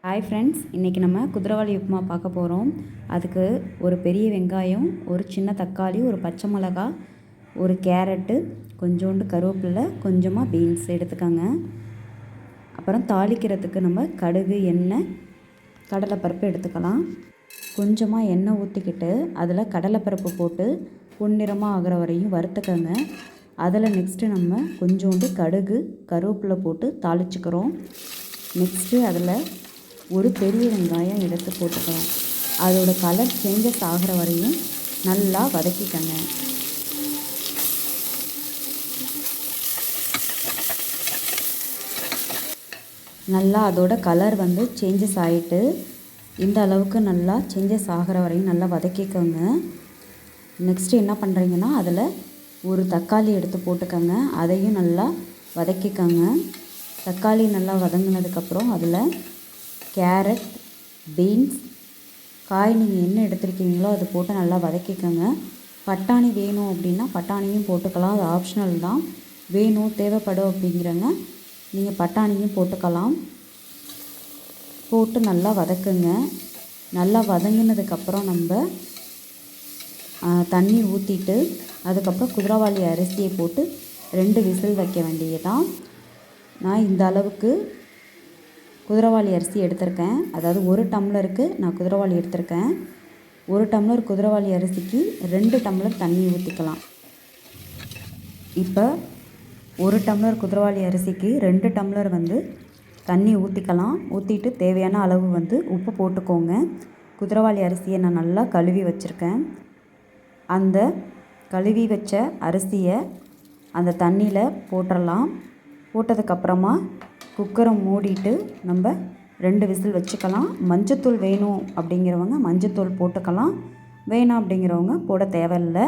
Hi friends, இன்றைக்கி நம்ம குதிரைவாலி உப்புமா பார்க்க போகிறோம். அதுக்கு ஒரு பெரிய வெங்காயம், ஒரு சின்ன தக்காளி, ஒரு பச்சை மிளகாய், ஒரு கேரட்டு, கொஞ்சோண்டு கருவேப்பிலை, கொஞ்சமாக பீன்ஸ் எடுத்துக்கோங்க. அப்புறம் தாளிக்கிறதுக்கு நம்ம கடுகு, எண்ணெய், கடலைப்பருப்பு எடுத்துக்கலாம். கொஞ்சமாக எண்ணெய் ஊற்றிக்கிட்டு அதில் கடலைப்பருப்பு போட்டு பொன்னிறமாக ஆகிற வரையும் வறுத்துக்கோங்க. அதில் நெக்ஸ்ட்டு நம்ம கொஞ்சோண்டு கடுகு, கருவேப்பிலை போட்டு தாளிச்சுக்கிறோம். நெக்ஸ்ட்டு அதில் ஒரு பெரிய வெங்காயம் எடுத்து போட்டுக்கலாம். அதோட கலர் சேஞ்சஸ் ஆகிற வரையும் நல்லா வதக்கிக்கங்க. நல்லா அதோட கலர் சேஞ்சஸ் ஆகிட்டு இந்த அளவுக்கு நல்லா சேஞ்சஸ் ஆகிற வரையும் நல்லா வதக்கிக்கோங்க. நெக்ஸ்ட்டு என்ன பண்ணுறீங்கன்னா அதில் ஒரு தக்காளி எடுத்து போட்டுக்கோங்க. அதையும் நல்லா வதக்கிக்கோங்க. தக்காளி நல்லா வதங்கினதுக்கப்புறம் அதில் கேரட், பீன்ஸ், காய் நீங்கள் என்ன எடுத்துருக்கீங்களோ அதை போட்டு நல்லா வதக்கிக்கோங்க. பட்டாணி வேணும் அப்படின்னா பட்டாணியும் போட்டுக்கலாம், அது ஆப்ஷனல் தான். வேணும் தேவைப்படும் அப்படிங்கிறங்க நீங்கள் பட்டாணியும் போட்டுக்கலாம். போட்டு நல்லா வதக்குங்க. நல்லா வதங்கினதுக்கப்புறம் நம்ம தண்ணி ஊற்றிட்டு அதுக்கப்புறம் குதிரைவாலி அரிசியை போட்டு 2 விசில் வைக்க வேண்டியதான். நான் இந்த அளவுக்கு குதிரைவாலி அரிசி எடுத்திருக்கேன். அதாவது 1 டம்ளருக்கு நான் குதிரைவாலி எடுத்திருக்கேன். 1 டம்ளர் குதிரைவாலி அரிசிக்கு 2 டம்ளர் தண்ணி ஊற்றிக்கலாம். இப்போ 1 டம்ளர் குதிரைவாலி அரிசிக்கு 2 டம்ளர் தண்ணி ஊற்றிக்கலாம். ஊற்றிட்டு தேவையான அளவு உப்பு போட்டுக்கோங்க. குதிரைவாலி அரிசியை நான் நல்லா கழுவி வச்சுருக்கேன். அந்த கழுவி வச்ச அரிசியை அந்த தண்ணியில் போட்டுடலாம். போட்டதுக்கப்புறமா குக்கரை மூடிட்டு நம்ம 2 விசில் வச்சுக்கலாம். மஞ்சத்தூள் வேணும் அப்படிங்கிறவங்க மஞ்சத்தூள் போட்டுக்கலாம். வேணாம் அப்படிங்கிறவங்க போட தேவையில்லை,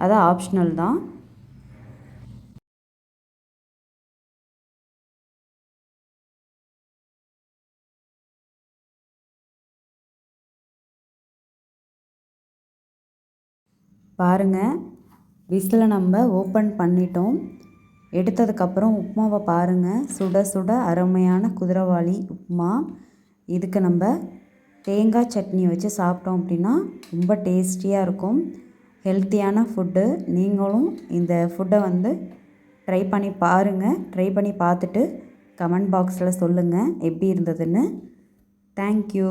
அது ஆப்ஷனல் தான். பாருங்கள், விசிலை நம்ம ஓப்பன் பண்ணிட்டோம். எடுத்ததுக்கப்புறம் உப்புமாவை பாருங்கள். சுட சுட அருமையான குதிரைவாலி உப்புமா. இதுக்கு நம்ம தேங்காய் சட்னி வச்சு சாப்பிட்டோம் அப்படின்னா ரொம்ப டேஸ்டியாக இருக்கும். ஹெல்த்தியான ஃபுட்டு. நீங்களும் இந்த ஃபுட்டை ட்ரை பண்ணி பாருங்கள். ட்ரை பண்ணி பார்த்துட்டு கமெண்ட் பாக்ஸில் சொல்லுங்கள் எப்படி இருந்ததுன்னு. தேங்க்யூ.